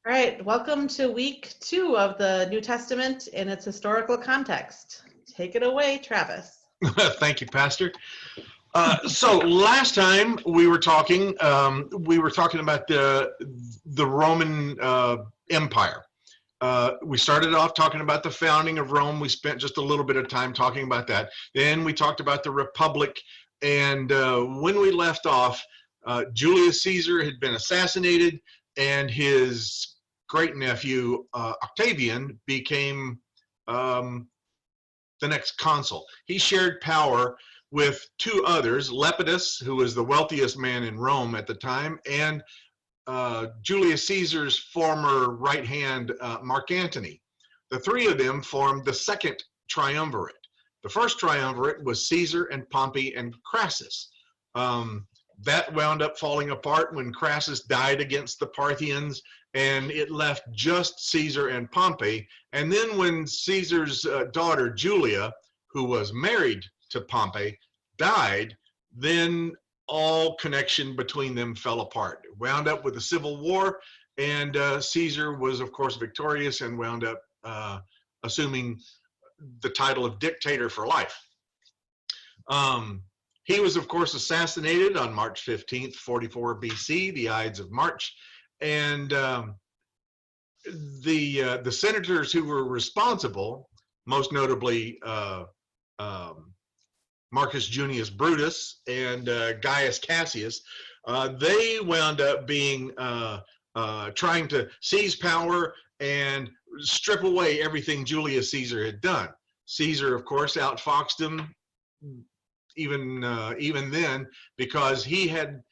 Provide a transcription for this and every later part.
All right, welcome to week 2 of the New Testament in its historical context. Take it away, Travis. Thank you, Pastor. So last time we were talking about the Roman Empire. We started off talking about the founding of Rome. We spent just a little bit of time talking about that. Then we talked about the Republic, and when we left off, Julius Caesar had been assassinated, and his great nephew Octavian became the next consul. He shared power with two others, Lepidus, who was the wealthiest man in Rome at the time, and Julius Caesar's former right hand, Mark Antony. The three of them formed the second triumvirate. The first triumvirate was Caesar and Pompey and Crassus. That wound up falling apart when Crassus died against the Parthians, and it left just Caesar and Pompey. And then when Caesar's daughter Julia, who was married to Pompey, died, then all connection between them fell apart. It wound up with a civil war, and Caesar was, of course, victorious and wound up assuming the title of dictator for life. He was, of course, assassinated on March 15th, 44 BC, the Ides of March, and the senators who were responsible, most notably Marcus Junius Brutus and Gaius Cassius, they wound up being trying to seize power and strip away everything Julius Caesar had done. Caesar, of course, outfoxed him even then, because he had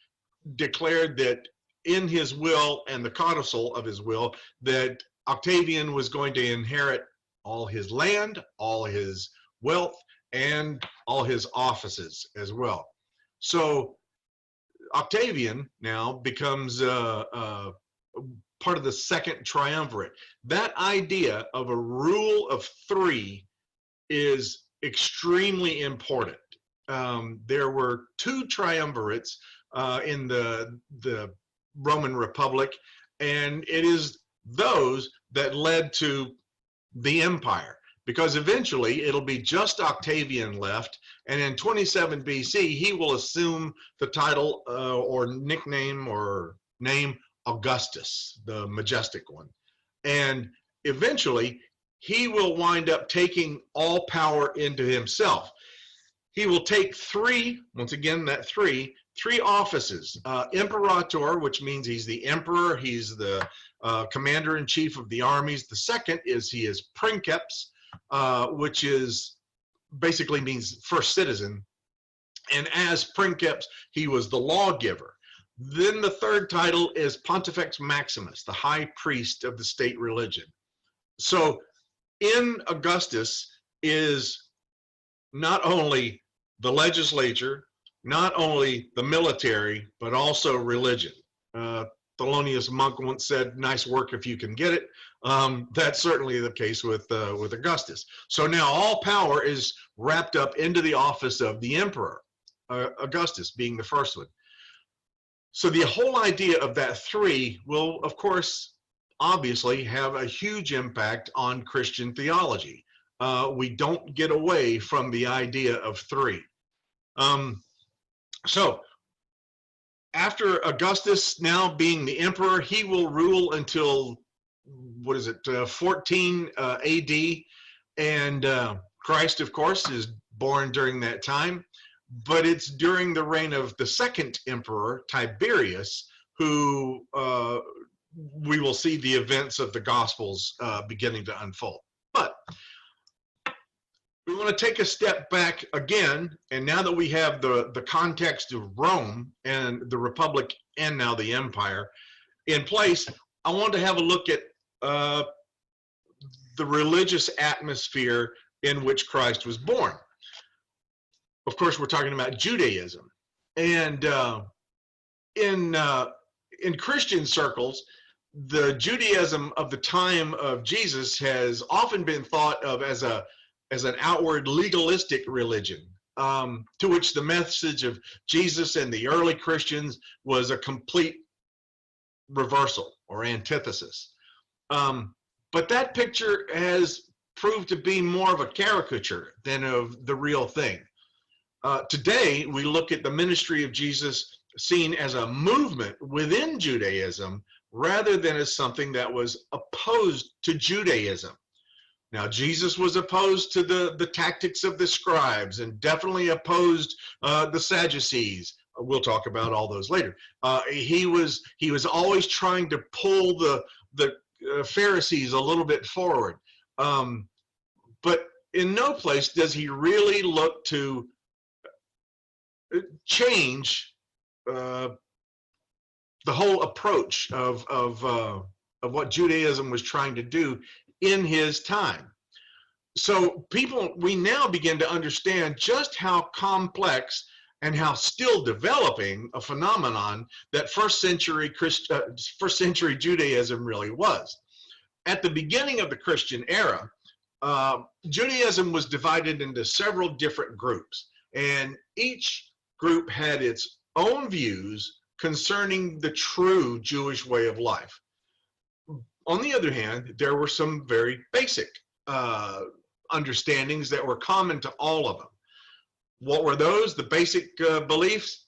declared that in his will and the codicil of his will that Octavian was going to inherit all his land, all his wealth, and all his offices as well. So Octavian now becomes part of the second triumvirate. That idea of a rule of three is extremely important. There were two triumvirates in the Roman Republic, and it is those that led to the empire, because eventually it'll be just Octavian left, and in 27 BC he will assume the title or nickname or name Augustus, the majestic one, and eventually he will wind up taking all power into himself. He will take three, once again that three offices. Imperator, which means he's the emperor, he's the commander-in-chief of the armies. The second is he is princeps, which is basically means first citizen. And as princeps, he was the lawgiver. Then the third title is Pontifex Maximus, the high priest of the state religion. So in Augustus is not only the legislature, not only the military, but also religion. Thelonious Monk once said, "Nice work if you can get it." That's certainly the case with Augustus. So now all power is wrapped up into the office of the emperor, Augustus being the first one. So the whole idea of that three will, of course, obviously have a huge impact on Christian theology. We don't get away from the idea of three. So after Augustus now being the emperor, he will rule until, 14 AD, and Christ, of course, is born during that time, but it's during the reign of the second emperor, Tiberius, who we will see the events of the Gospels beginning to unfold. But we want to take a step back again, and now that we have the context of Rome and the Republic and now the Empire in place, I want to have a look at the religious atmosphere in which Christ was born. Of course, we're talking about Judaism, and in Christian circles, the Judaism of the time of Jesus has often been thought of as an outward legalistic religion, to which the message of Jesus and the early Christians was a complete reversal or antithesis. But that picture has proved to be more of a caricature than of the real thing. Today, we look at the ministry of Jesus seen as a movement within Judaism rather than as something that was opposed to Judaism. Now, Jesus was opposed to the tactics of the scribes and definitely opposed the Sadducees. We'll talk about all those later. He was always trying to pull the Pharisees a little bit forward. But in no place does he really look to change the whole approach of what Judaism was trying to do in his time. So we now begin to understand just how complex and how still developing a phenomenon that first century Judaism really was. At the beginning of the Christian era, Judaism was divided into several different groups, and each group had its own views concerning the true Jewish way of life. On the other hand, there were some very basic understandings that were common to all of them. What were those? The basic beliefs?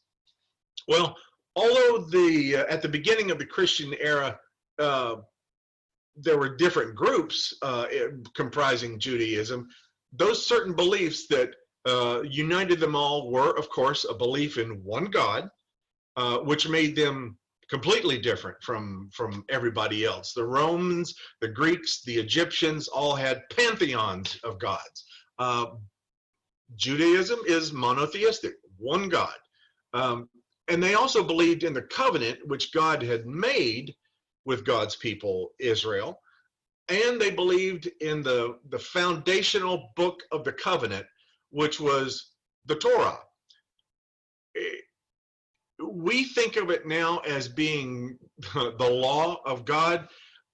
Well, although at the beginning of the Christian era, there were different groups comprising Judaism, those certain beliefs that united them all were, of course, a belief in one God, which made them completely different from everybody else. The Romans, the Greeks, the Egyptians all had pantheons of gods. Judaism is monotheistic, one God. And they also believed in the covenant which God had made with God's people, Israel. And they believed in the foundational book of the covenant, which was the Torah. We think of it now as being the law of God,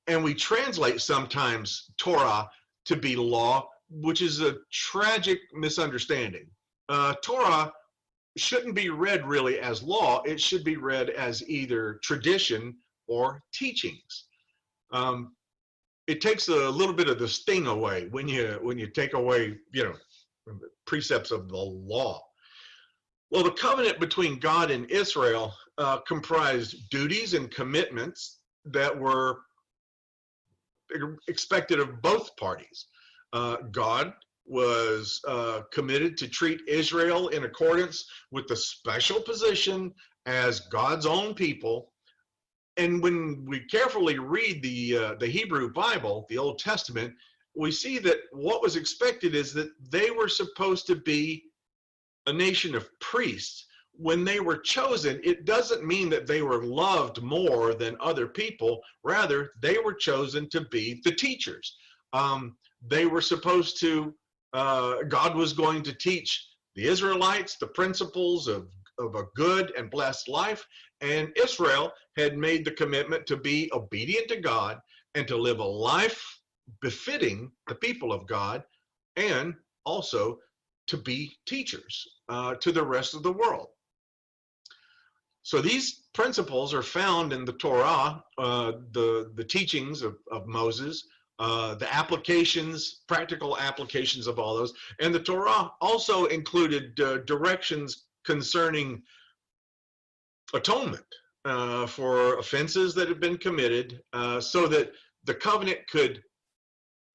and we translate sometimes Torah to be law, which is a tragic misunderstanding. Torah shouldn't be read really as law. It should be read as either tradition or teachings. It takes a little bit of the sting away when you take away, precepts of the law. Well, the covenant between God and Israel comprised duties and commitments that were expected of both parties. God was committed to treat Israel in accordance with the special position as God's own people. And when we carefully read the Hebrew Bible, the Old Testament, we see that what was expected is that they were supposed to be a nation of priests. When they were chosen, it doesn't mean that they were loved more than other people. Rather, they were chosen to be the teachers. They were supposed to, God was going to teach the Israelites the principles of a good and blessed life. And Israel had made the commitment to be obedient to God and to live a life befitting the people of God, and also to be teachers to the rest of the world. So these principles are found in the Torah, the teachings of Moses, the applications, practical applications of all those. And the Torah also included directions concerning atonement for offenses that had been committed, so that the covenant could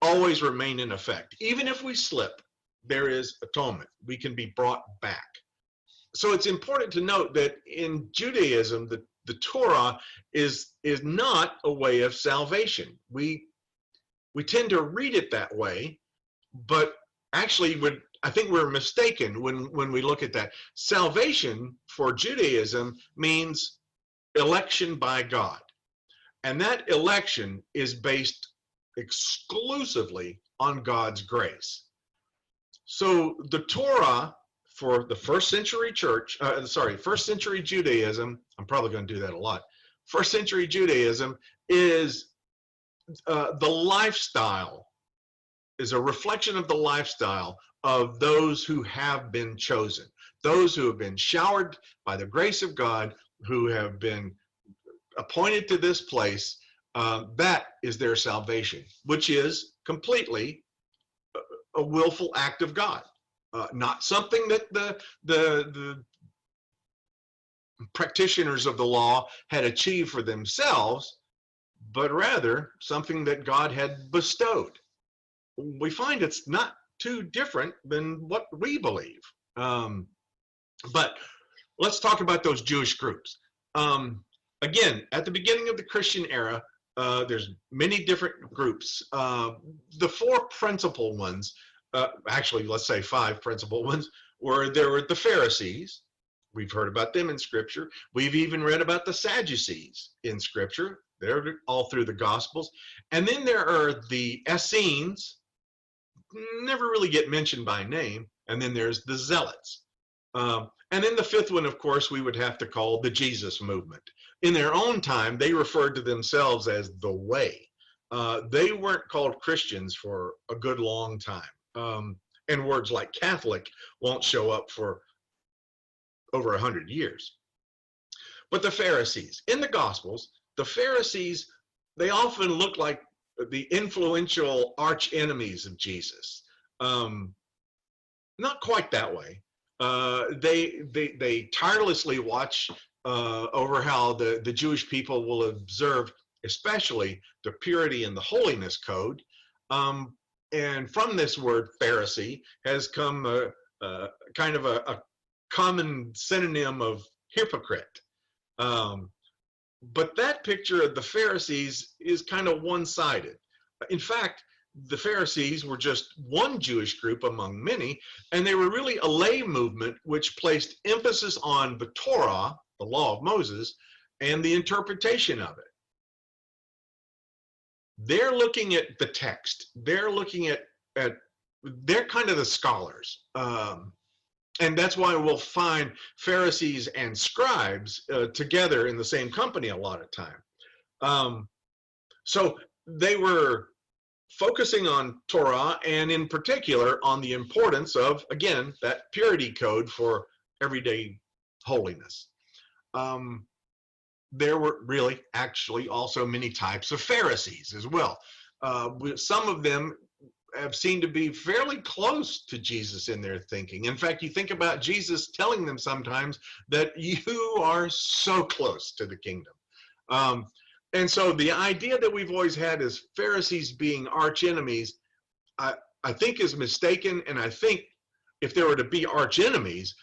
always remain in effect. Even if we slip, there is atonement. We can be brought back. So it's important to note that in Judaism, the Torah is not a way of salvation. We tend to read it that way, but actually I think we're mistaken when we look at that. Salvation for Judaism means election by God. And that election is based exclusively on God's grace. So the Torah for the first century Judaism, I'm probably going to do that a lot. First century Judaism is the lifestyle, is a reflection of the lifestyle of those who have been chosen, those who have been showered by the grace of God, who have been appointed to this place That is their salvation, which is completely a willful act of God, not something that the practitioners of the law had achieved for themselves, but rather something that God had bestowed. We find it's not too different than what we believe. But let's talk about those Jewish groups. Again, at the beginning of the Christian era, there's many different groups. The four principal ones, actually, let's say five principal ones, there were the Pharisees. We've heard about them in Scripture. We've even read about the Sadducees in Scripture. They're all through the Gospels. And then there are the Essenes, never really get mentioned by name. And then there's the Zealots. And then the fifth one, of course, we would have to call the Jesus movement. In their own time, they referred to themselves as the Way. They weren't called Christians for a good long time. And words like Catholic won't show up for over 100 years. But the Pharisees, in the Gospels, the Pharisees, they often look like the influential arch enemies of Jesus. Not quite that way. They tirelessly watch over how the Jewish people will observe, especially the purity and the holiness code. And from this word Pharisee has come kind of a common synonym of hypocrite. But that picture of the Pharisees is kind of one-sided. In fact, the Pharisees were just one Jewish group among many, and they were really a lay movement which placed emphasis on the Torah, the law of Moses, and the interpretation of it. They're looking at the text. They're looking at they're kind of the scholars. And that's why we'll find Pharisees and scribes together in the same company a lot of time. So they were focusing on Torah, and in particular on the importance of, again, that purity code for everyday holiness. There were really actually also many types of Pharisees as well. Some of them have seemed to be fairly close to Jesus in their thinking. In fact, you think about Jesus telling them sometimes that you are so close to the kingdom. And so the idea that we've always had as Pharisees being arch enemies, I think is mistaken. And I think if there were to be arch enemies,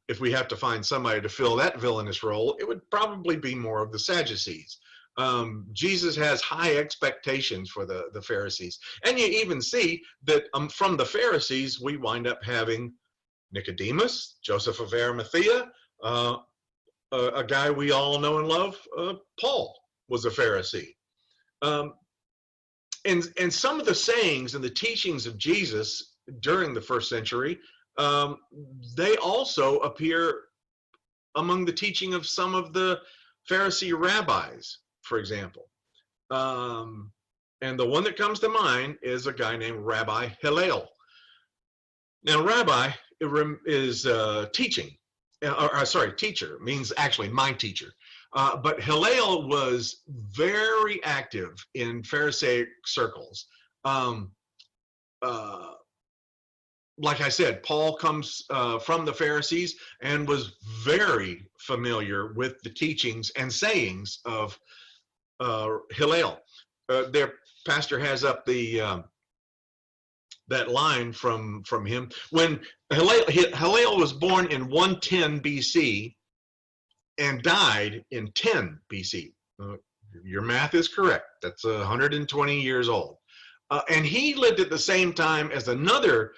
if we have to find somebody to fill that villainous role, it would probably be more of the Sadducees. Jesus has high expectations for the Pharisees. And you even see that from the Pharisees, we wind up having Nicodemus, Joseph of Arimathea, a guy we all know and love, Paul was a Pharisee. And some of the sayings and the teachings of Jesus during the first century, they also appear among the teaching of some of the Pharisee rabbis, for example. And the one that comes to mind is a guy named Rabbi Hillel. Now, rabbi is teaching, teacher, means actually my teacher. But Hillel was very active in Pharisaic circles. Like I said, Paul comes from the Pharisees and was very familiar with the teachings and sayings of Hillel. Their pastor has up the that line from him. When Hillel was born in 110 BC and died in 10 BC. Your math is correct. That's 120 years old. And he lived at the same time as another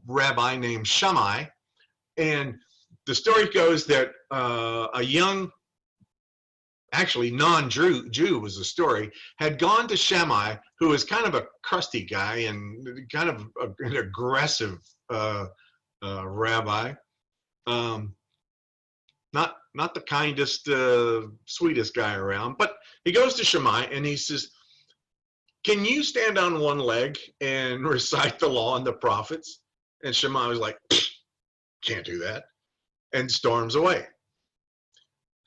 rabbi named Shammai. And the story goes that a young, actually non-Jew was the story, had gone to Shammai, who was kind of a crusty guy and kind of an aggressive rabbi. Not the kindest, sweetest guy around, but he goes to Shammai and he says, "Can you stand on one leg and recite the law and the prophets?" And Shammai was like, "Can't do that," and storms away.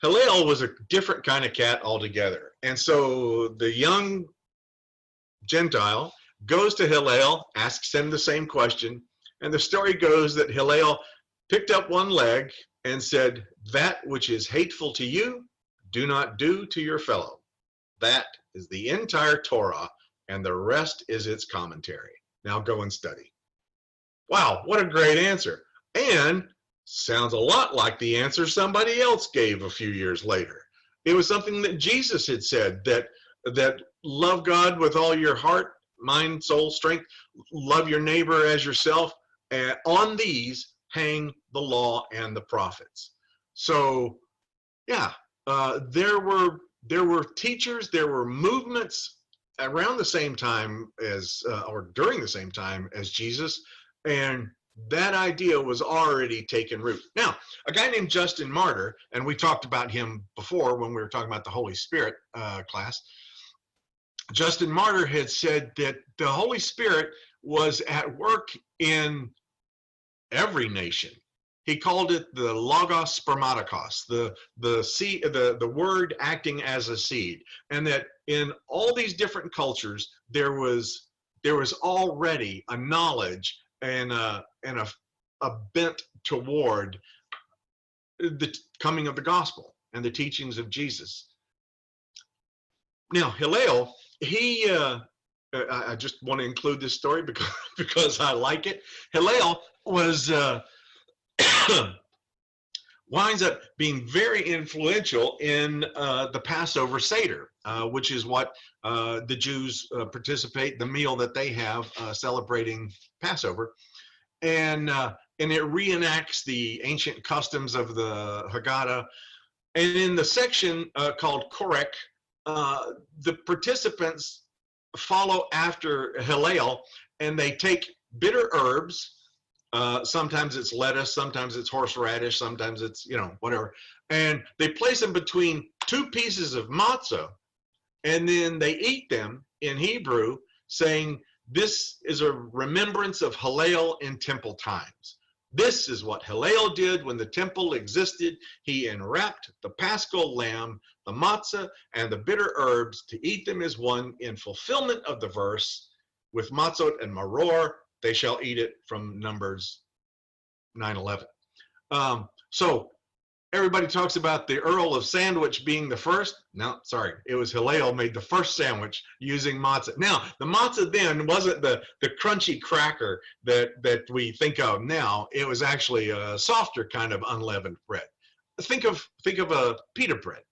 Hillel was a different kind of cat altogether. And so the young Gentile goes to Hillel, asks him the same question. And the story goes that Hillel picked up one leg and said, "That which is hateful to you, do not do to your fellow." That is the entire Torah, and the rest is its commentary. Now go and study. Wow, what a great answer. And sounds a lot like the answer somebody else gave a few years later. It was something that Jesus had said, that love God with all your heart, mind, soul, strength, love your neighbor as yourself, and on these hang the law and the prophets. So yeah, there were teachers, there were movements around the same time as, or during the same time as Jesus, and that idea was already taken root. Now, a guy named Justin Martyr, and we talked about him before when we were talking about the Holy Spirit class. Justin Martyr had said that the Holy Spirit was at work in every nation. He called it the logos spermatikos, the seed, the word acting as a seed, and that in all these different cultures there was already a knowledge and a bent toward the coming of the gospel and the teachings of Jesus. Now Hillel, I just want to include this story because I like it. Hillel was winds up being very influential in the Passover Seder, which is what the Jews participate, the meal that they have celebrating Passover. And it reenacts the ancient customs of the Haggadah. And in the section called Korech, the participants follow after Hillel, and they take bitter herbs. Sometimes it's lettuce, sometimes it's horseradish, sometimes it's, whatever. And they place them between two pieces of matzah, and then they eat them in Hebrew, saying, "This is a remembrance of Hillel in temple times. This is what Hillel did when the temple existed. He enwrapped the paschal lamb, the matzah, and the bitter herbs to eat them as one in fulfillment of the verse, with matzot and maror, they shall eat it," from Numbers 9:11. So everybody talks about the Earl of Sandwich being the first. No, sorry, it was Hillel made the first sandwich using matzah. Now, the matzah then wasn't the crunchy cracker that we think of now. It was actually a softer kind of unleavened bread. Think of a pita bread.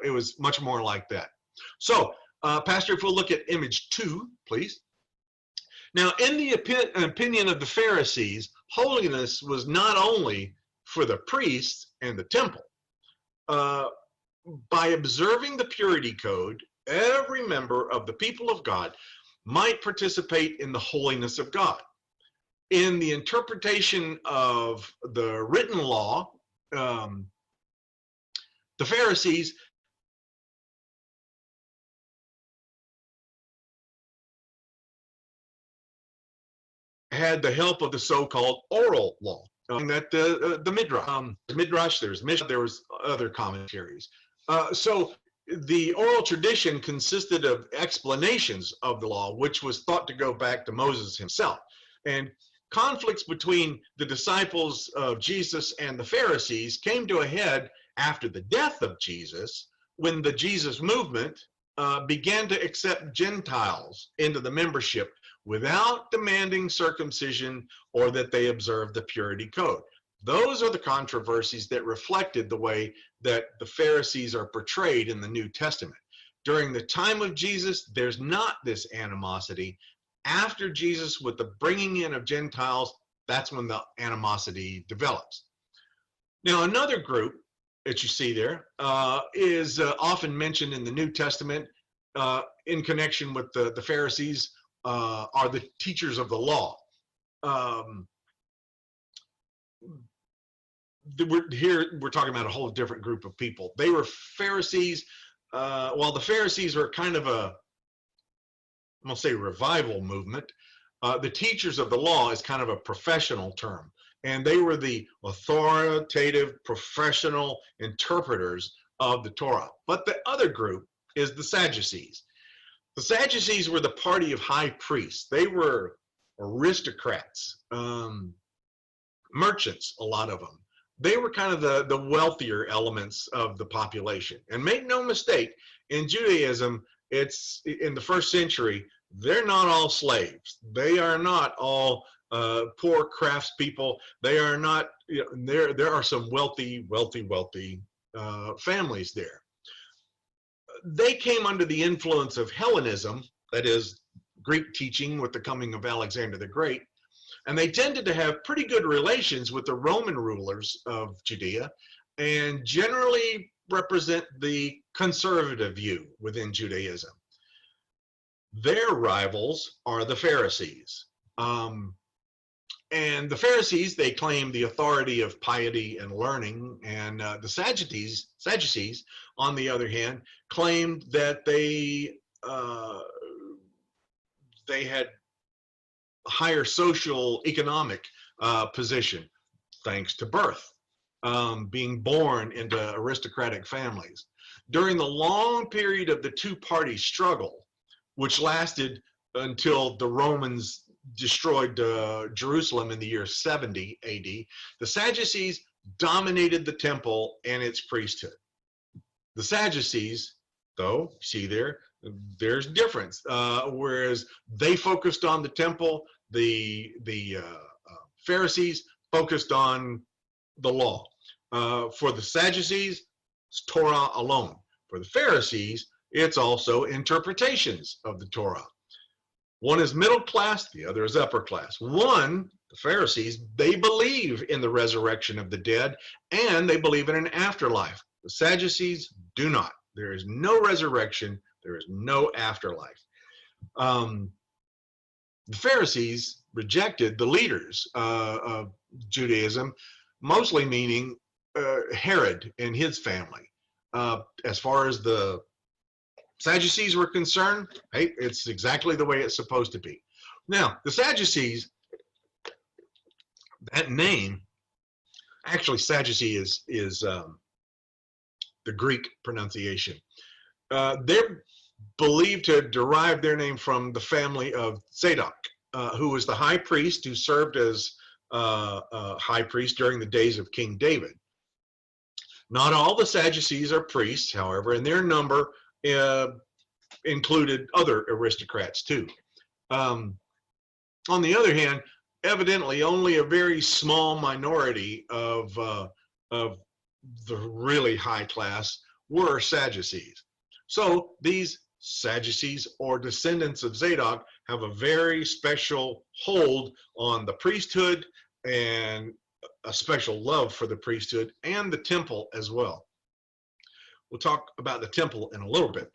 It was much more like that. So, Pastor, if we'll look at image 2, please. Now, in the opinion of the Pharisees, holiness was not only for the priests and the temple. By observing the purity code, every member of the people of God might participate in the holiness of God. In the interpretation of the written law, the Pharisees had the help of the so-called oral law, that the midrash, there's Mishnah, there was other commentaries. So the oral tradition consisted of explanations of the law, which was thought to go back to Moses himself. And conflicts between the disciples of Jesus and the Pharisees came to a head after the death of Jesus, when the Jesus movement began to accept Gentiles into the membership without demanding circumcision or that they observe the purity code. Those are the controversies that reflected the way that the Pharisees are portrayed in the New Testament. During the time of Jesus, there's not this animosity. After Jesus, with the bringing in of Gentiles, that's when the animosity develops. Now, another group that you see there is often mentioned in the New Testament in connection with the Pharisees, are the teachers of the law. We're talking about a whole different group of people. They were Pharisees. While the Pharisees were kind of I'm gonna say revival movement, the teachers of the law is kind of a professional term. And they were the authoritative professional interpreters of the Torah. But the other group is the Sadducees. The Sadducees were the party of high priests. They were aristocrats, merchants, a lot of them. They were kind of the wealthier elements of the population. And make no mistake, in Judaism, it's in the first century, they're not all slaves. They are not all poor craftspeople. They are not, you know, there are some wealthy families there. They came under the influence of Hellenism, that is Greek teaching with the coming of Alexander the Great, and they tended to have pretty good relations with the Roman rulers of Judea and generally represent the conservative view within Judaism. Their rivals are the Pharisees. And the Pharisees, they claim the authority of piety and learning, and the Sadducees, on the other hand, claimed that they had a higher social economic position thanks to birth, being born into aristocratic families. During the long period of the two-party struggle, which lasted until the Romans destroyed Jerusalem in the year 70 AD, the Sadducees dominated the temple and its priesthood. The Sadducees, though, see there's difference. Whereas they focused on the temple, the Pharisees focused on the law. For the Sadducees, it's Torah alone. For the Pharisees, it's also interpretations of the Torah. One is middle class, the other is upper class. One, the Pharisees, they believe in the resurrection of the dead and they believe in an afterlife. The Sadducees do not. There is no resurrection, there is no afterlife. The Pharisees rejected the leaders of Judaism, mostly meaning Herod and his family. As far as the Sadducees were concerned, hey, it's exactly the way it's supposed to be. Now, the Sadducees, that name, actually Sadducee is the Greek pronunciation. They're believed to derive their name from the family of Zadok, who was the high priest who served as high priest during the days of King David. Not all the Sadducees are priests, however, and their number included other aristocrats too. On the other hand, evidently only a very small minority of the really high class were Sadducees. So these Sadducees, or descendants of Zadok, have a very special hold on the priesthood and a special love for the priesthood and the temple as well. We'll talk about the temple in a little bit.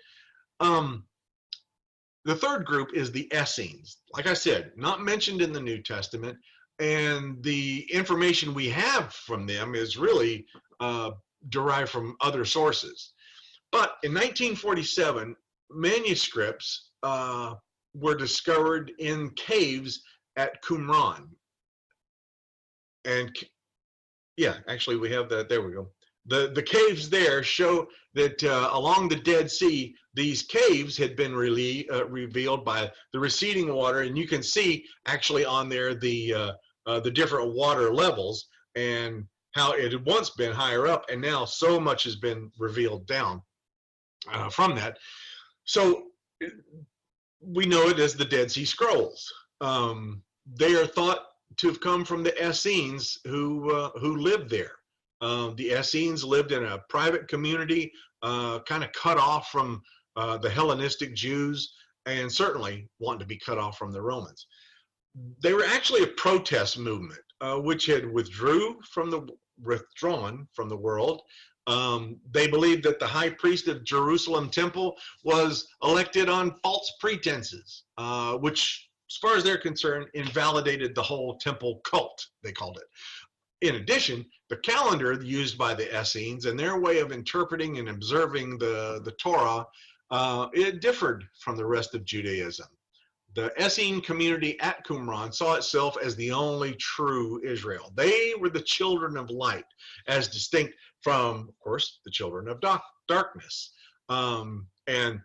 The third group is the Essenes. Like I said, not mentioned in the New Testament, and the information we have from them is really derived from other sources. But in 1947, manuscripts were discovered in caves at Qumran. And yeah, actually we have that, there we go. The caves there show that along the Dead Sea, these caves had been revealed by the receding water, and you can see actually on there the different water levels and how it had once been higher up, and now so much has been revealed down from that. So we know it as the Dead Sea Scrolls. They are thought to have come from the Essenes who lived there. The Essenes lived in a private community, kind of cut off from the Hellenistic Jews, and certainly wanted to be cut off from the Romans. They were actually a protest movement, which had withdrawn from the world. They believed that the high priest of Jerusalem temple was elected on false pretenses, which, as far as they're concerned, invalidated the whole temple cult, they called it. In addition, the calendar used by the Essenes and their way of interpreting and observing the Torah, it differed from the rest of Judaism. The Essene community at Qumran saw itself as the only true Israel. They were the children of light, as distinct from, of course, the children of darkness. and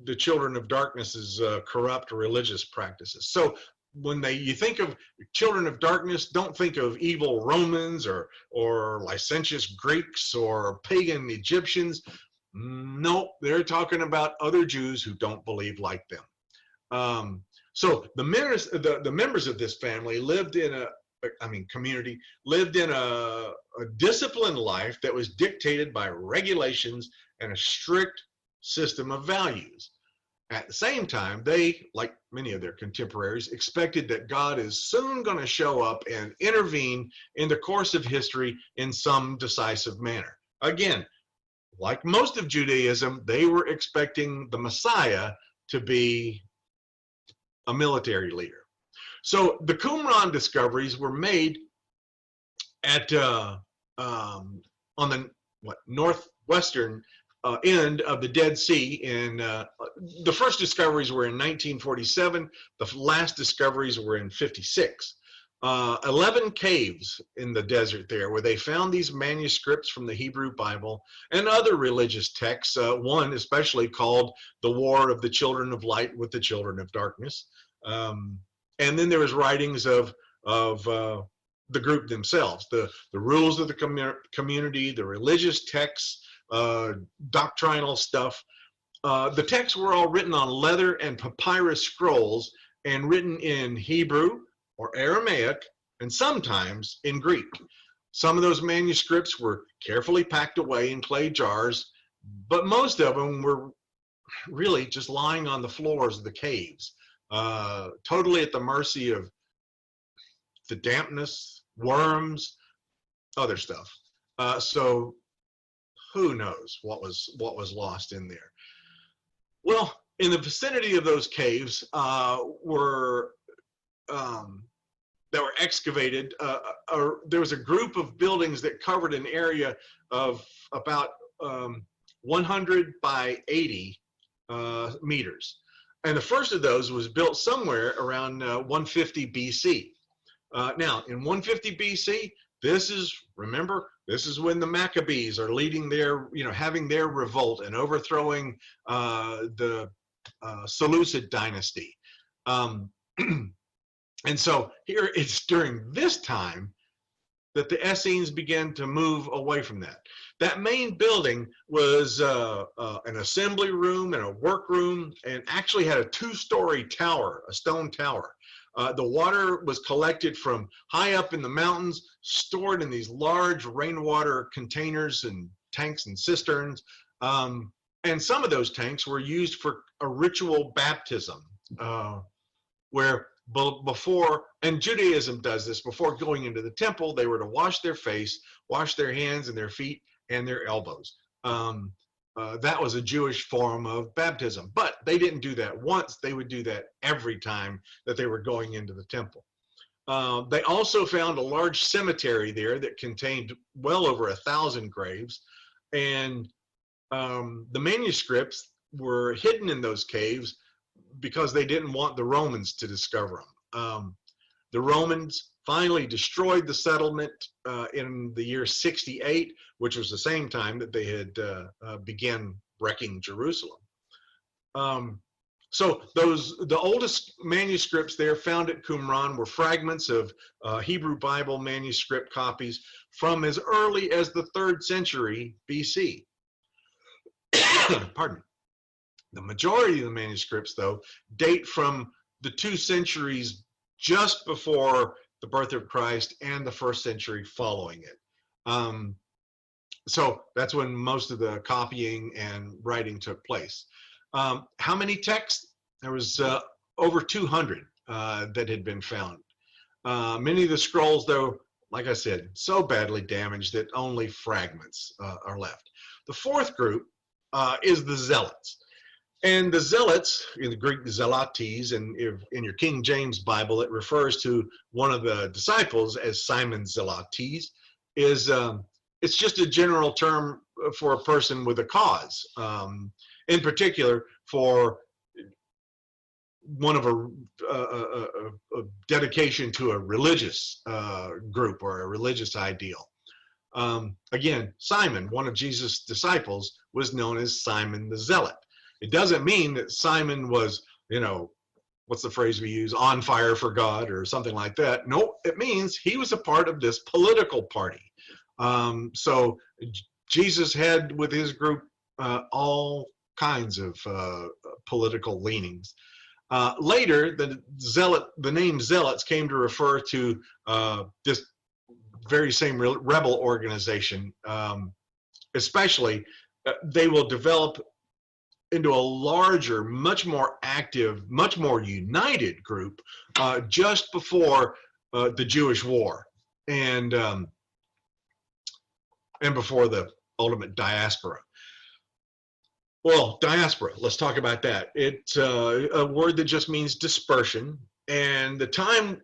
the children of darkness's corrupt religious practices. So when you think of children of darkness, don't think of evil Romans or licentious Greeks or pagan Egyptians. No, they're talking about other Jews who don't believe like them. So the members of this family lived in community lived in a disciplined life that was dictated by regulations and a strict system of values. At the same time, they, like many of their contemporaries, expected that God is soon going to show up and intervene in the course of history in some decisive manner. Again, like most of Judaism, they were expecting the Messiah to be a military leader. So the Qumran discoveries were made at on the northwestern end of the Dead Sea. In the first discoveries were in 1947. The last discoveries were in 56. 11 caves in the desert there where they found these manuscripts from the Hebrew Bible and other religious texts, one especially called The War of the Children of Light with the Children of Darkness. And then there was writings of the group themselves, the rules of the community, the religious texts, doctrinal stuff. The texts were all written on leather and papyrus scrolls and written in Hebrew or Aramaic and sometimes in Greek. Some of those manuscripts were carefully packed away in clay jars, but most of them were really just lying on the floors of the caves, totally at the mercy of the dampness, worms, other stuff. So who knows what was lost in there. Well, in the vicinity of those caves that were excavated, there was a group of buildings that covered an area of about 100 by 80 meters. And the first of those was built somewhere around 150 BC. Now, in 150 BC, this is when the Maccabees are leading their, having their revolt and overthrowing the Seleucid dynasty. And so here it's during this time that the Essenes began to move away from that. That main building was an assembly room and a workroom, and actually had a 2-story tower, a stone tower. The water was collected from high up in the mountains, stored in these large rainwater containers and tanks and cisterns. And some of those tanks were used for a ritual baptism, where before, and Judaism does this, before going into the temple, they were to wash their face, wash their hands and their feet and their elbows. That was a Jewish form of baptism, but they didn't do that once. They would do that every time that they were going into the temple. They also found a large cemetery there that contained well over 1,000 graves, and the manuscripts were hidden in those caves because they didn't want the Romans to discover them. The Romans finally destroyed the settlement in the year 68, which was the same time that they had began wrecking Jerusalem. So the oldest manuscripts there found at Qumran were fragments of Hebrew Bible manuscript copies from as early as the 3rd century BC. Pardon me. The majority of the manuscripts, though, date from the 2 centuries just before the birth of Christ and the 1st century following it. So that's when most of the copying and writing took place. How many texts? There was over 200 that had been found. Many of the scrolls, though, like I said, so badly damaged that only fragments are left. The 4th group is the Zealots. And the Zealots, in the Greek Zelotes, and in your King James Bible, it refers to one of the disciples as Simon Zelotes, it's just a general term for a person with a cause, in particular for one of a dedication to a religious group or a religious ideal. Again, Simon, one of Jesus' disciples, was known as Simon the Zealot. It doesn't mean that Simon was, what's the phrase we use, on fire for God or something like that. No, it means he was a part of this political party. So Jesus had with his group all kinds of political leanings. Later, the name Zealots came to refer to this very same rebel organization. Especially, they will develop into a larger, much more active, much more united group just before the Jewish War and before the ultimate diaspora. Well, diaspora, let's talk about that. It's a word that just means dispersion, and the term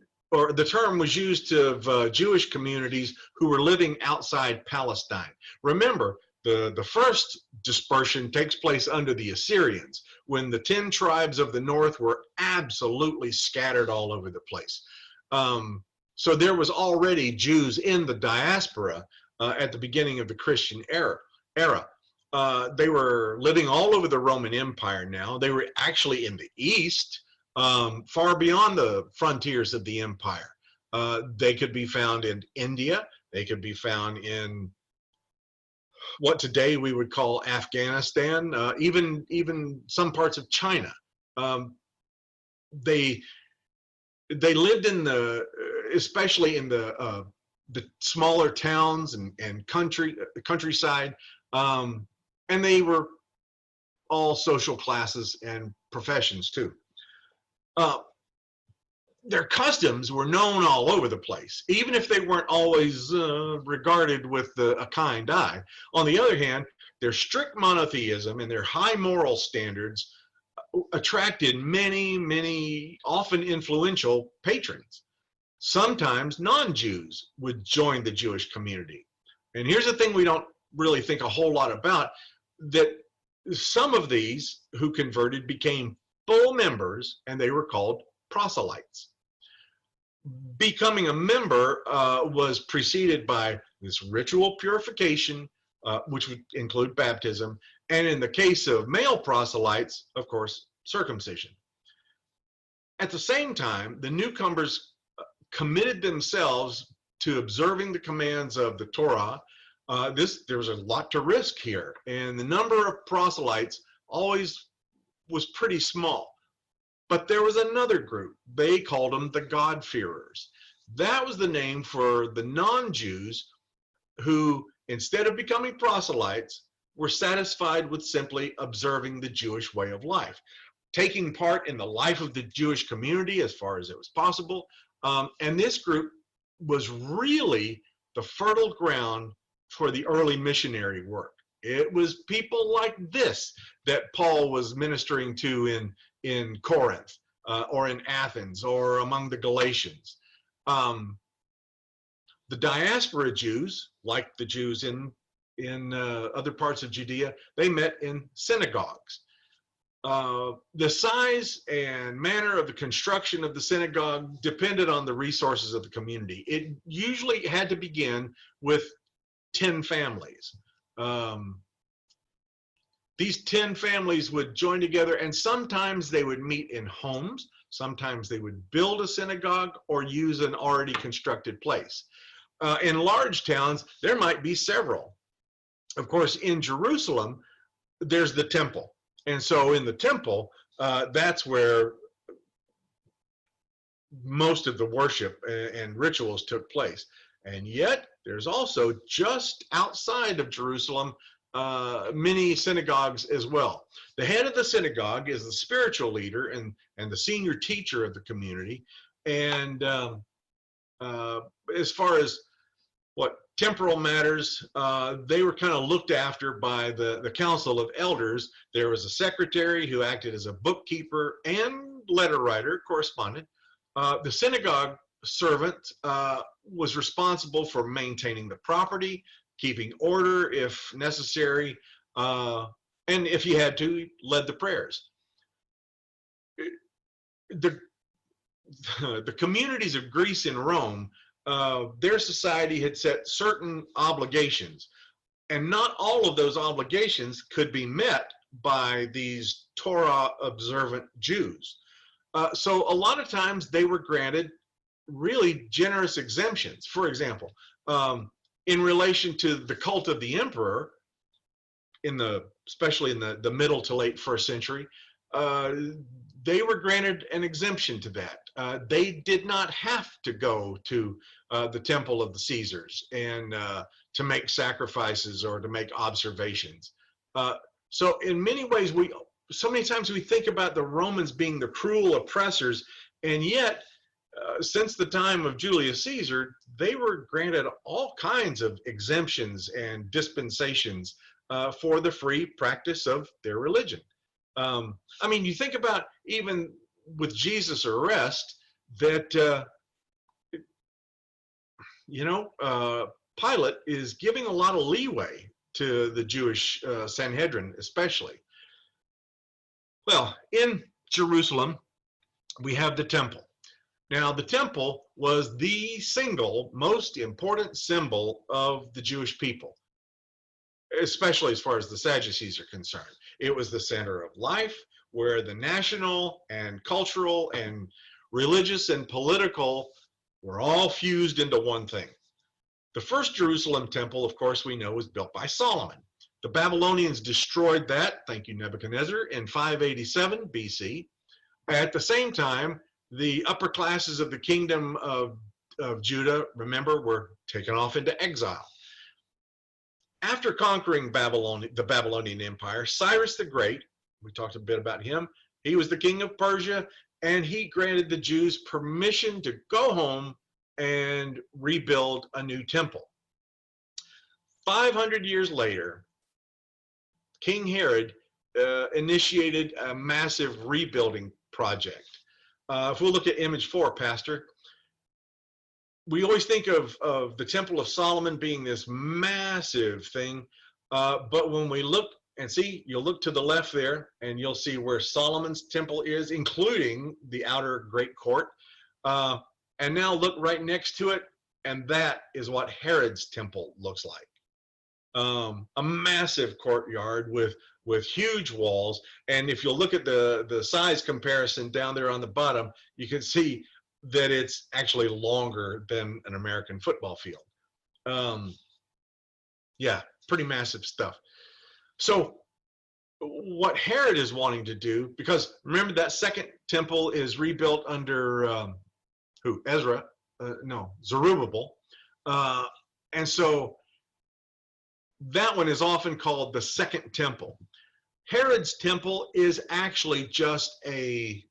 was used of Jewish communities who were living outside Palestine. Remember, the first dispersion takes place under the Assyrians, when the 10 tribes of the north were absolutely scattered all over the place. So there was already Jews in the diaspora at the beginning of the Christian era. They were living all over the Roman Empire now. They were actually in the east, far beyond the frontiers of the empire. They could be found in India. They could be found in what today we would call Afghanistan, even some parts of China. They lived in especially in the smaller towns and countryside, and they were all social classes and professions too. Their customs were known all over the place, even if they weren't always regarded with a kind eye. On the other hand, their strict monotheism and their high moral standards attracted many, many, often influential patrons. Sometimes non-Jews would join the Jewish community. And here's the thing we don't really think a whole lot about, that some of these who converted became full members, and they were called proselytes. Becoming a member was preceded by this ritual purification, which would include baptism, and in the case of male proselytes, of course, circumcision. At the same time, the newcomers committed themselves to observing the commands of the Torah. There was a lot to risk here, and the number of proselytes always was pretty small. But there was another group. They called them the God-fearers. That was the name for the non-Jews who, instead of becoming proselytes, were satisfied with simply observing the Jewish way of life, taking part in the life of the Jewish community as far as it was possible. And this group was really the fertile ground for the early missionary work. It was people like this that Paul was ministering to in Corinth or in Athens or among the Galatians. The diaspora Jews, like the Jews in other parts of Judea, they met in synagogues. The size and manner of the construction of the synagogue depended on the resources of the community. It usually had to begin with 10 families. These 10 families would join together, and sometimes they would meet in homes, sometimes they would build a synagogue or use an already constructed place. In large towns, there might be several. Of course, in Jerusalem, there's the temple. And so in the temple, that's where most of the worship and rituals took place. And yet, there's also just outside of Jerusalem, many synagogues as well. The head of the synagogue is the spiritual leader and the senior teacher of the community. And as far as what temporal matters, they were kind of looked after by the council of elders. There was a secretary who acted as a bookkeeper and letter writer, correspondent. The synagogue servant was responsible for maintaining the property, keeping order if necessary, and if he had to, he led the prayers. The communities of Greece and Rome their society had set certain obligations, and not all of those obligations could be met by these Torah observant Jews. So a lot of times they were granted really generous exemptions. For example, in relation to the cult of the emperor, especially in the middle to late first century, they were granted an exemption to that. They did not have to go to the temple of the Caesars and to make sacrifices or to make observations. So in many ways, so many times we think about the Romans being the cruel oppressors, and yet since the time of Julius Caesar, they were granted all kinds of exemptions and dispensations for the free practice of their religion. I mean, you think about even with Jesus' arrest, that Pilate is giving a lot of leeway to the Jewish Sanhedrin, especially. Well, in Jerusalem, we have the temple. Now, the temple was the single most important symbol of the Jewish people, especially as far as the Sadducees are concerned. It was the center of life, where the national and cultural and religious and political were all fused into one thing. The first Jerusalem temple, of course, we know was built by Solomon. The Babylonians destroyed that, thank you Nebuchadnezzar, in 587 BC. At the same time, the upper classes of the kingdom of Judah, remember, were taken off into exile. After conquering the Babylonian Empire, Cyrus the Great, we talked a bit about him, he was the king of Persia, and he granted the Jews permission to go home and rebuild a new temple. 500 years later, King Herod initiated a massive rebuilding project. If we look at image 4, Pastor, we always think of the Temple of Solomon being this massive thing, but when we look and see, you'll look to the left there, and you'll see where Solomon's temple is, including the outer great court. And now look right next to it, and that is what Herod's temple looks like. A massive courtyard with huge walls, and if you'll look at the size comparison down there on the bottom, you can see that it's actually longer than an American football field. Yeah, pretty massive stuff. So what Herod is wanting to do, because remember that second temple is rebuilt under Ezra? No, Zerubbabel. And so that one is often called the Second Temple. Herod's temple is actually just a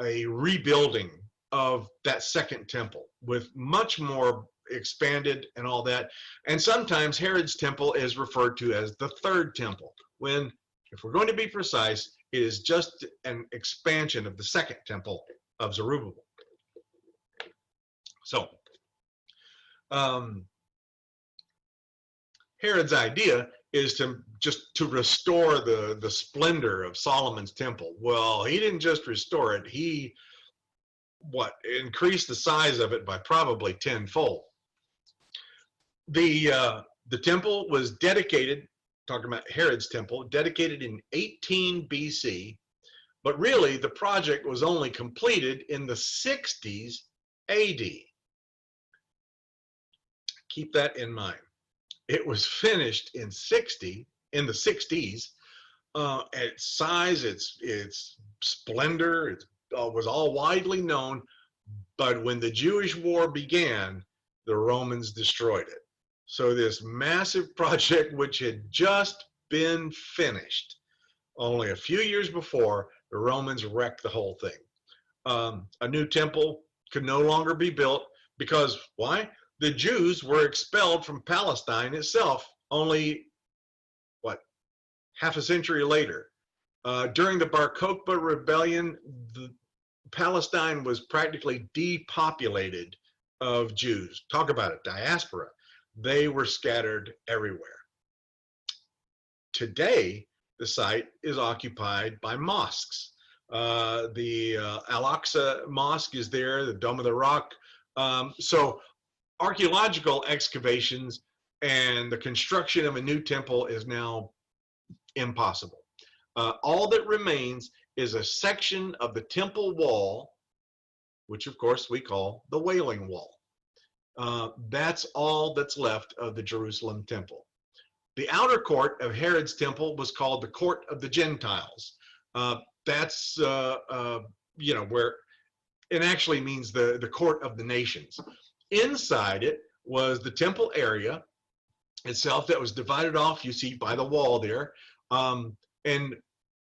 rebuilding of that second temple with much more expanded and all that. And sometimes Herod's temple is referred to as the Third Temple, when, if we're going to be precise, it is just an expansion of the Second Temple of Zerubbabel. So, Herod's idea is to restore the splendor of Solomon's temple. Well, he didn't just restore it, he increased the size of it by probably tenfold. The temple was dedicated, talking about Herod's temple, dedicated in 18 BC, but really the project was only completed in the 60s AD. Keep that in mind. It was finished in the 60s. Its size, its splendor, it was all widely known. But when the Jewish war began, the Romans destroyed it. So this massive project, which had just been finished only a few years before, the Romans wrecked the whole thing. A new temple could no longer be built because, why? The Jews were expelled from Palestine itself only, half a century later. During the Bar Kokhba rebellion, Palestine was practically depopulated of Jews. Talk about it, diaspora. They were scattered everywhere. Today, the site is occupied by mosques. The Al-Aqsa Mosque is there, the Dome of the Rock. So archaeological excavations and the construction of a new temple is now impossible. All that remains is a section of the temple wall, which of course we call the Wailing Wall. That's all that's left of the Jerusalem temple. The outer court of Herod's temple was called the Court of the Gentiles. That's where it actually means the Court of the Nations. Inside it was the temple area itself that was divided off, you see, by the wall there. And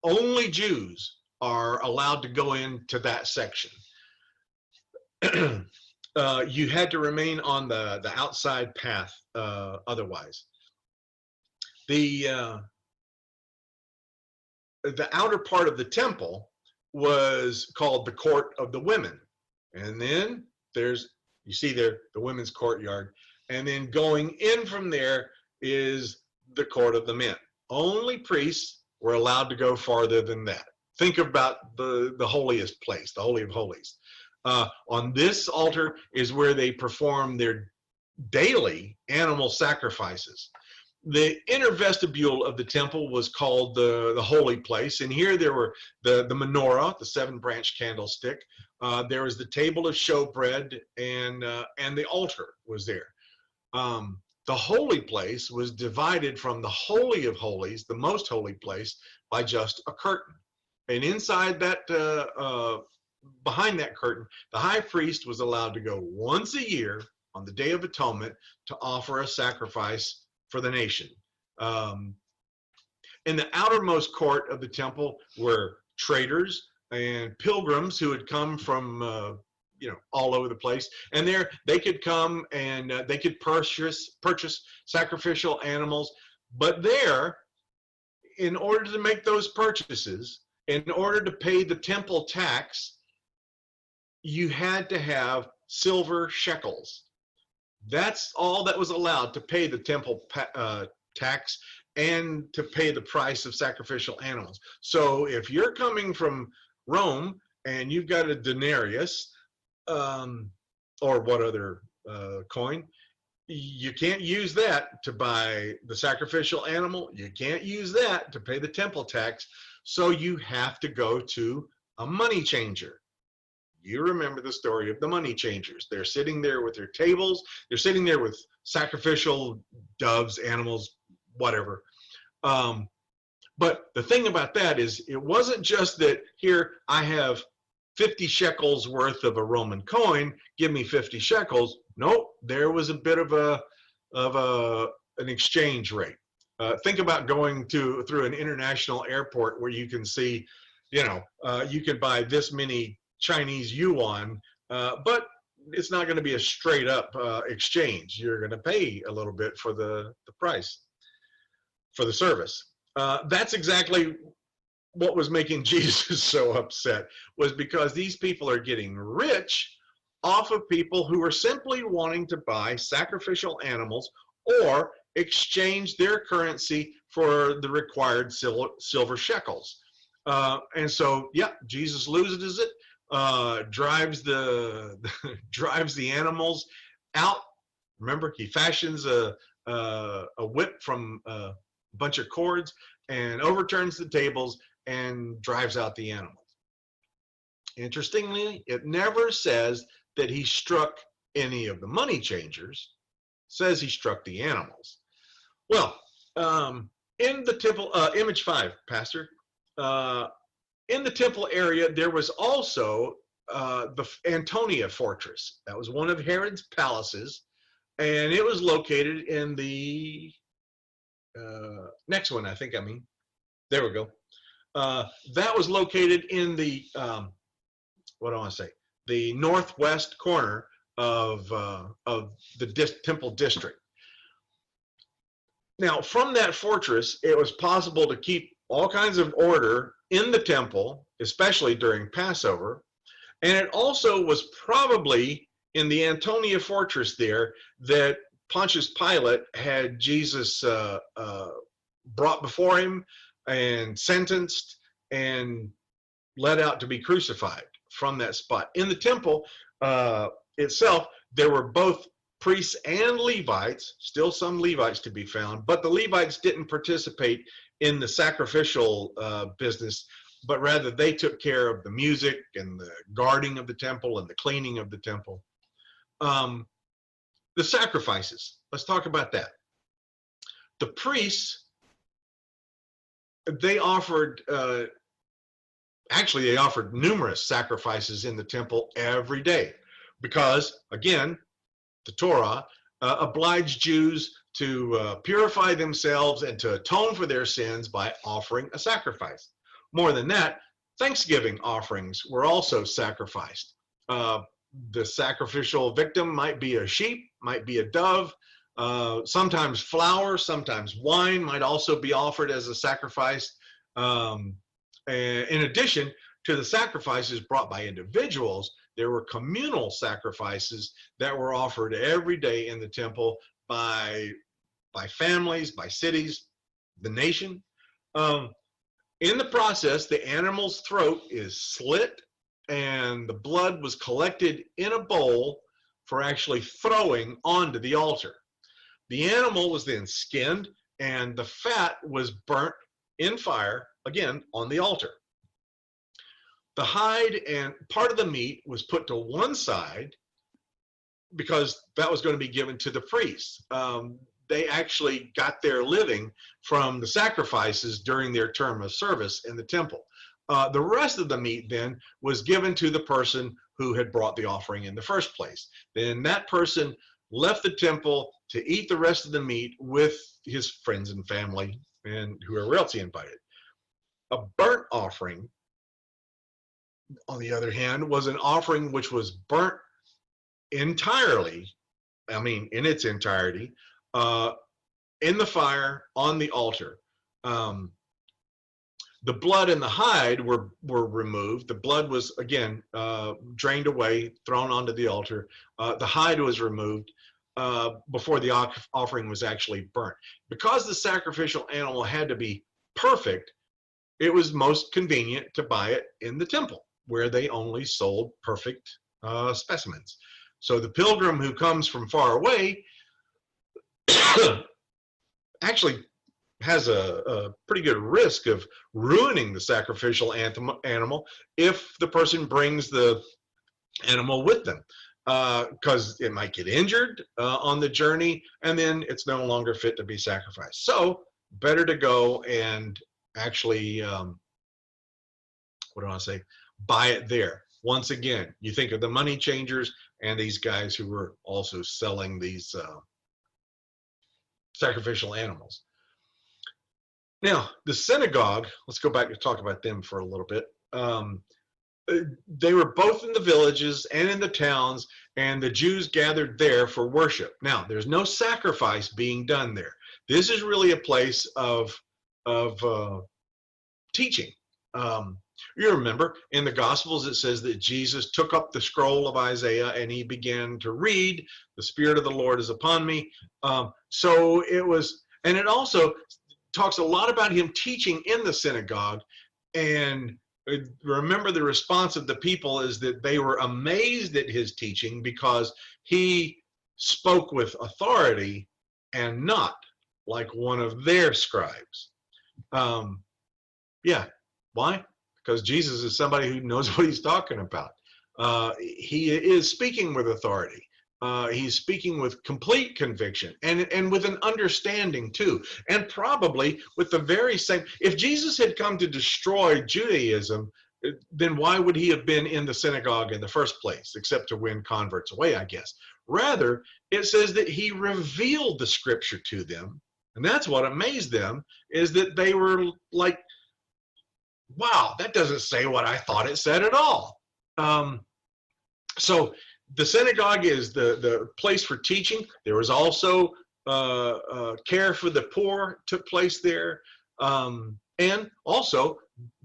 only Jews are allowed to go into that section. You had to remain on the outside path otherwise. The outer part of the temple was called the Court of the Women. And then you see there, the women's courtyard. And then going in from there is the Court of the Men. Only priests were allowed to go farther than that. Think about the holiest place, the Holy of Holies. On this altar is where they perform their daily animal sacrifices. The inner vestibule of the temple was called the holy place, and here there were the menorah, the 7-branch candlestick. There was the table of showbread, and the altar was there. The holy place was divided from the Holy of Holies, the most holy place, by just a curtain. And inside that, behind that curtain, the high priest was allowed to go once a year on the Day of Atonement to offer a sacrifice for the nation. In the outermost court of the temple were traders and pilgrims who had come from all over the place, and there they could come and they could purchase sacrificial animals. But there, in order to make those purchases, in order to pay the temple tax, you had to have silver shekels. That's all that was allowed to pay the temple tax and to pay the price of sacrificial animals. So if you're coming from Rome and you've got a denarius, or what other coin, you can't use that to buy the sacrificial animal. You can't use that to pay the temple tax. So you have to go to a money changer. You remember the story of the money changers. They're sitting there with their tables. They're sitting there with sacrificial doves, animals, whatever. But the thing about that is, it wasn't just that here I have 50 shekels worth of a Roman coin, give me 50 shekels. Nope, there was a bit of an exchange rate. Think about going through an international airport where you can see, you can buy this many Chinese yuan, but it's not going to be a straight up exchange. You're going to pay a little bit for the price for the service. That's exactly what was making Jesus so upset, was because these people are getting rich off of people who are simply wanting to buy sacrificial animals or exchange their currency for the required silver shekels. And so, yeah, Jesus loses it. Drives the animals out. Remember, he fashions a whip from a bunch of cords and overturns the tables and drives out the animals. Interestingly, it never says that he struck any of the money changers. It says he struck the animals. Well, in the temple, image 5, Pastor. In the temple area, there was also the Antonia fortress. That was one of Herod's palaces, and it was located in the next one, there we go. That was located in the, the northwest corner of the temple district. Now, from that fortress, it was possible to keep all kinds of order in the temple, especially during Passover. And it also was probably in the Antonia fortress there that Pontius Pilate had Jesus brought before him and sentenced and led out to be crucified from that spot. In the temple itself, there were both priests and Levites, still some Levites to be found, but the Levites didn't participate in the sacrificial business, but rather they took care of the music and the guarding of the temple and the cleaning of the temple. The sacrifices, let's talk about that. The priests, they offered, actually they offered numerous sacrifices in the temple every day because, again, the Torah obliged Jews to purify themselves and to atone for their sins by offering a sacrifice. More than that, Thanksgiving offerings were also sacrificed. The sacrificial victim might be a sheep, might be a dove, sometimes flour, sometimes wine might also be offered as a sacrifice. And in addition to the sacrifices brought by individuals, there were communal sacrifices that were offered every day in the temple by families, by cities, the nation. In the process, the animal's throat is slit and the blood was collected in a bowl for actually throwing onto the altar. The animal was then skinned and the fat was burnt in fire, again, on the altar. The hide and part of the meat was put to one side because that was going to be given to the priests. They actually got their living from the sacrifices during their term of service in the temple. The rest of the meat then was given to the person who had brought the offering in the first place. Then that person left the temple to eat the rest of the meat with his friends and family and whoever else he invited. A burnt offering, on the other hand, was an offering which was burnt entirely, I mean, in its entirety, in the fire on the altar. The blood and the hide were removed. The blood was, again, drained away, thrown onto the altar. The hide was removed before the offering was actually burnt. Because the sacrificial animal had to be perfect, it was most convenient to buy it in the temple, where they only sold perfect specimens. So the pilgrim who comes from far away actually has a pretty good risk of ruining the sacrificial animal if the person brings the animal with them, because it might get injured on the journey and then it's no longer fit to be sacrificed. So better to go and actually, buy it there. Once again, you think of the money changers and these guys who were also selling these sacrificial animals. Now, the synagogue, let's go back and talk about them for a little bit. They were both in the villages and in the towns, and the Jews gathered there for worship. Now, there's no sacrifice being done there. This is really a place of teaching. You remember in the Gospels it says that Jesus took up the scroll of Isaiah and he began to read, "The Spirit of the Lord is upon me." So it was, and it also talks a lot about him teaching in the synagogue. And remember, the response of the people is that they were amazed at his teaching because he spoke with authority and not like one of their scribes. Yeah, why? Because Jesus is somebody who knows what he's talking about. He is speaking with authority. He's speaking with complete conviction and with an understanding too. And probably with the very same, if Jesus had come to destroy Judaism, then why would he have been in the synagogue in the first place, except to win converts away, I guess. Rather, it says that he revealed the scripture to them. And that's what amazed them, is that they were like, wow, that doesn't say what I thought it said at all. So the synagogue is the place for teaching. There was also care for the poor took place there, and also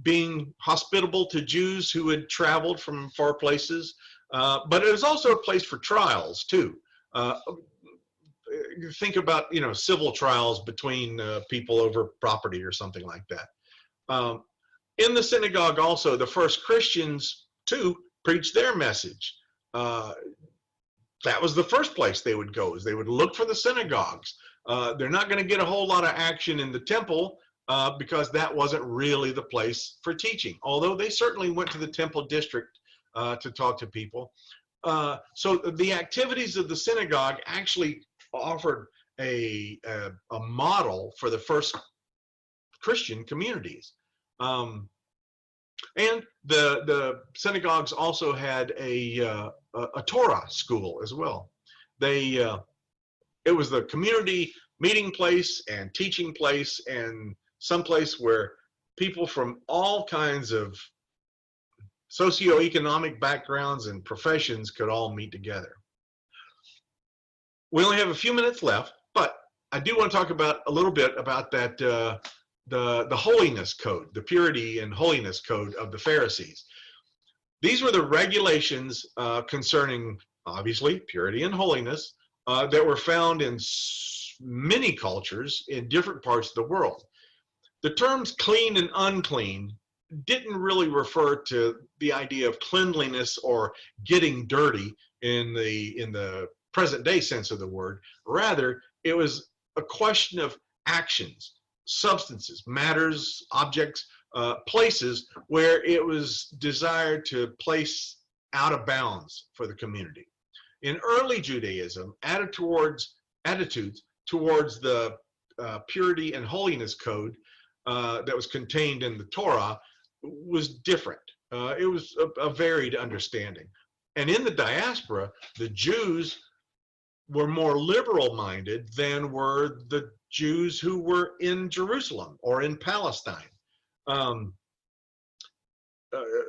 being hospitable to Jews who had traveled from far places. But it was also a place for trials too. Think about, civil trials between people over property or something like that. In the synagogue also, the first Christians too preached their message. that was the first place they would go, is they would look for the synagogues. They're not going to get a whole lot of action in the temple because that wasn't really the place for teaching, although they certainly went to the temple district to talk to people. So the activities of the synagogue actually offered a model for the first Christian communities. And the synagogues also had a Torah school as well. It was the community meeting place and teaching place, and some place where people from all kinds of socioeconomic backgrounds and professions could all meet together. We only have a few minutes left, but I do want to talk about a little bit about that the holiness code, the purity and holiness code of the Pharisees. These were the regulations concerning, obviously, purity and holiness that were found in many cultures in different parts of the world. The terms clean and unclean didn't really refer to the idea of cleanliness or getting dirty in the present day sense of the word. Rather, it was a question of actions, substances, matters, objects, places where it was desired to place out of bounds for the community. In early Judaism, attitudes towards the purity and holiness code that was contained in the Torah was different. It was a varied understanding. And in the diaspora, the Jews were more liberal-minded than were the Jews who were in Jerusalem or in Palestine.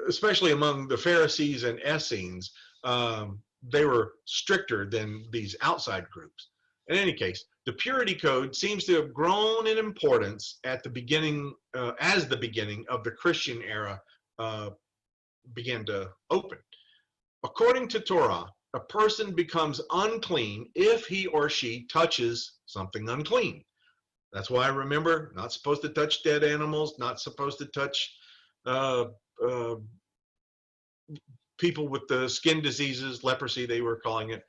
Especially among the Pharisees and Essenes, they were stricter than these outside groups. In any case, the purity code seems to have grown in importance at the beginning, as the beginning of the Christian era began to open. According to Torah, a person becomes unclean if he or she touches something unclean. That's why, remember, not supposed to touch dead animals, not supposed to touch people with the skin diseases, leprosy they were calling it,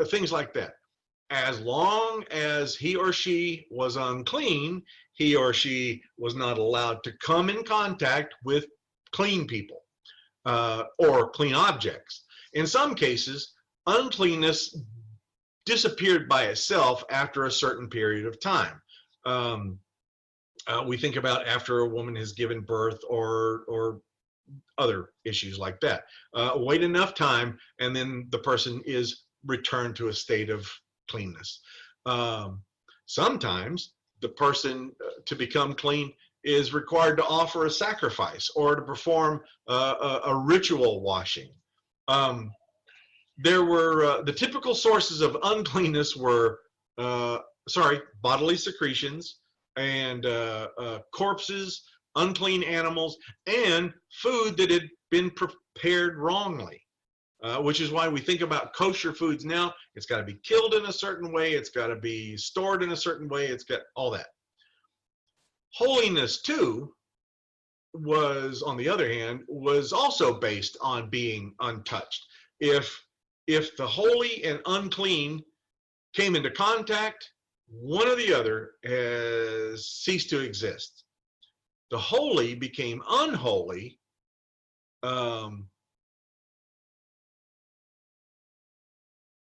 things like that. As long as he or she was unclean, he or she was not allowed to come in contact with clean people or clean objects. In some cases, uncleanness disappeared by itself after a certain period of time. We think about after a woman has given birth or other issues like that. Wait enough time and then the person is returned to a state of cleanness. Sometimes the person to become clean is required to offer a sacrifice or to perform a ritual washing. There were the typical sources of uncleanness were bodily secretions and corpses, unclean animals, and food that had been prepared wrongly. Which is why we think about kosher foods now. It's got to be killed in a certain way. It's got to be stored in a certain way. It's got all that. Holiness, too, was, on the other hand, was also based on being untouched. If the holy and unclean came into contact, one or the other has ceased to exist. The holy became unholy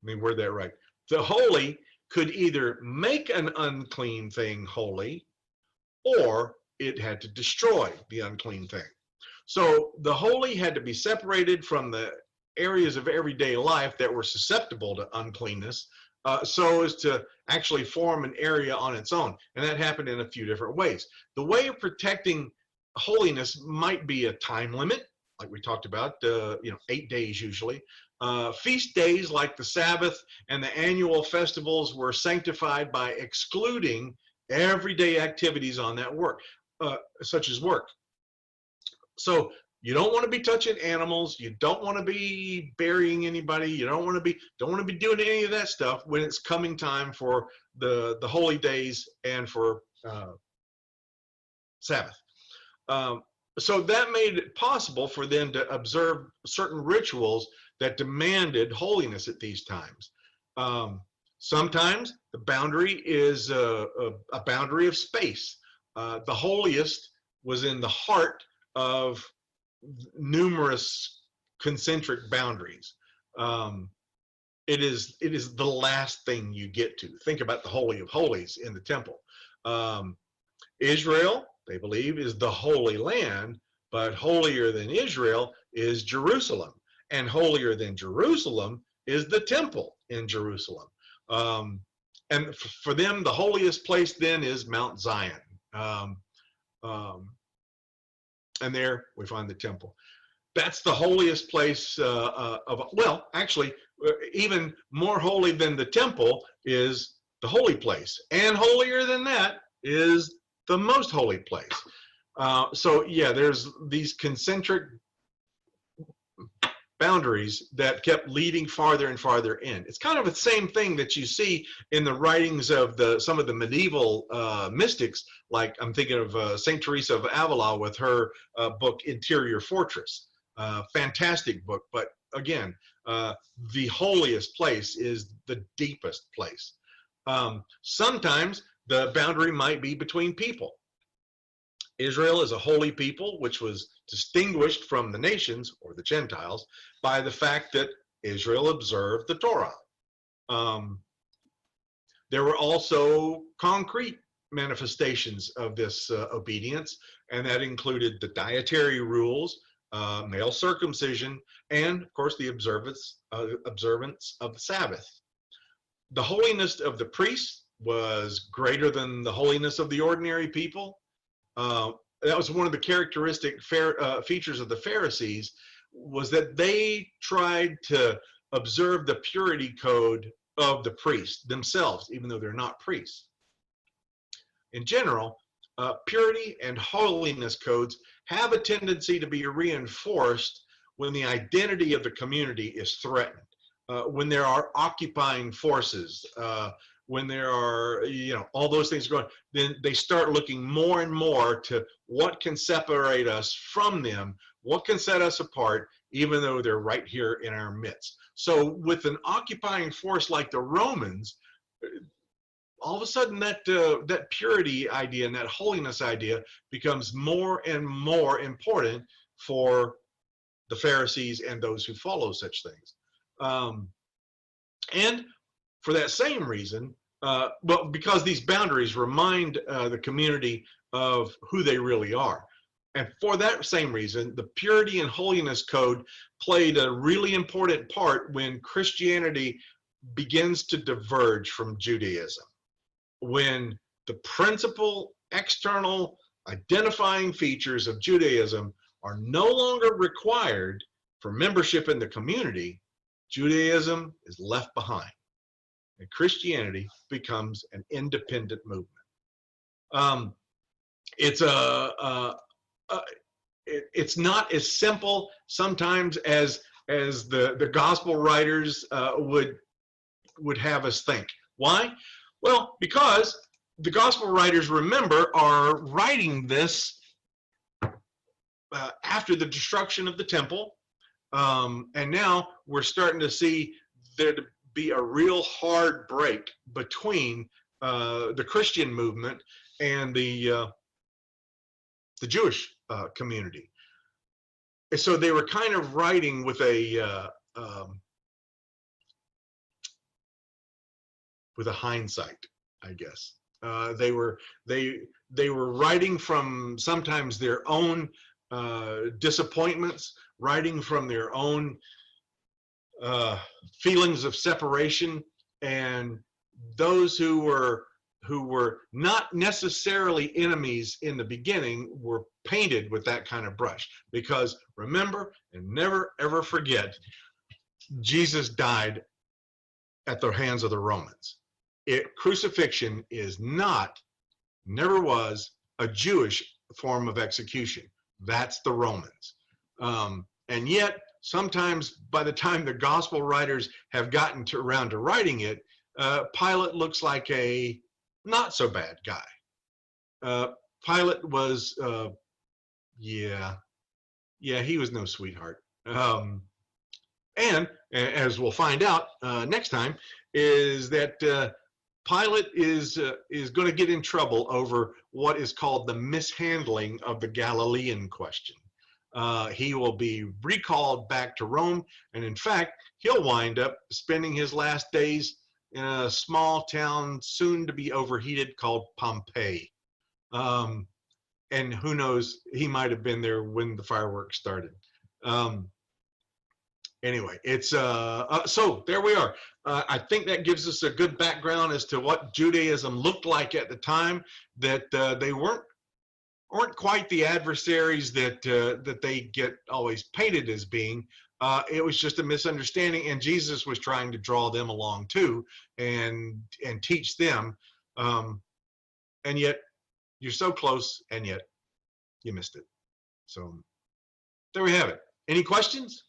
let me word that right. The holy could either make an unclean thing holy, or it had to destroy the unclean thing. So the holy had to be separated from the areas of everyday life that were susceptible to uncleanness, so as to actually form an area on its own. And that happened in a few different ways. The way of protecting holiness might be a time limit, like we talked about, 8 days usually. Feast days like the Sabbath and the annual festivals were sanctified by excluding everyday activities on that work, such as work. So you don't want to be touching animals. You don't want to be burying anybody. You don't want to be doing any of that stuff when it's coming time for the holy days and for Sabbath. So that made it possible for them to observe certain rituals that demanded holiness at these times. Um, Sometimes the boundary is a boundary of space. The holiest was in the heart of numerous concentric boundaries. Um, it is the last thing you get to. Think about the Holy of Holies in the temple. Um, Israel, they believe, is the Holy Land, but holier than Israel is Jerusalem, and holier than Jerusalem is the temple in Jerusalem. Um, and for them, the holiest place then is Mount Zion. Um, um, and there we find the temple. That's the holiest place well, actually, even more holy than the temple is the holy place. And holier than that is the most holy place. So yeah, there's these concentric boundaries that kept leading farther and farther in. It's kind of the same thing that you see in the writings of some of the medieval mystics, like I'm thinking of Saint Teresa of Avila with her book Interior Fortress. Fantastic book, but again, the holiest place is the deepest place. Sometimes the boundary might be between people. Israel is a holy people, which was distinguished from the nations or the Gentiles by the fact that Israel observed the Torah. There were also concrete manifestations of this obedience, and that included the dietary rules, male circumcision, and of course the observance of the Sabbath. The holiness of the priests was greater than the holiness of the ordinary people. That was one of the characteristic features of the Pharisees, was that they tried to observe the purity code of the priests themselves, even though they're not priests. In general, purity and holiness codes have a tendency to be reinforced when the identity of the community is threatened, when there are occupying forces, when there are, all those things going, then they start looking more and more to what can separate us from them, what can set us apart, even though they're right here in our midst. So with an occupying force like the Romans, all of a sudden that purity idea and that holiness idea becomes more and more important for the Pharisees and those who follow such things. And for that same reason, well, because these boundaries remind the community of who they really are. And for that same reason, the purity and holiness code played a really important part when Christianity begins to diverge from Judaism. When the principal external identifying features of Judaism are no longer required for membership in the community, Judaism is left behind, and Christianity becomes an independent movement. It's not as simple sometimes as the gospel writers would have us think. Why? Well, because the gospel writers, remember, are writing this after the destruction of the temple, and now we're starting to see there to be a real hard break between the Christian movement and the Jewish community. And so they were kind of writing with a hindsight, I guess. They were writing from sometimes their own disappointments, writing from their own feelings of separation, and those who were not necessarily enemies in the beginning were painted with that kind of brush. Because remember, and never ever forget, Jesus died at the hands of the Romans. Crucifixion is not, never was, a Jewish form of execution. That's the Romans. And yet, sometimes by the time the gospel writers have gotten around to writing it, Pilate looks like a not so bad guy. Pilate was Yeah, yeah, he was no sweetheart. And as we'll find out next time, is that Pilate is going to get in trouble over what is called the mishandling of the Galilean question. He will be recalled back to Rome, and in fact, he'll wind up spending his last days in a small town soon to be overheated called Pompeii. And who knows, he might have been there when the fireworks started. Anyway, it's so there we are. I think that gives us a good background as to what Judaism looked like at the time. That they weren't quite the adversaries that that they get always painted as being. It was just a misunderstanding, and Jesus was trying to draw them along too, and teach them. And yet, you're so close, and yet you missed it. So there we have it. Any questions?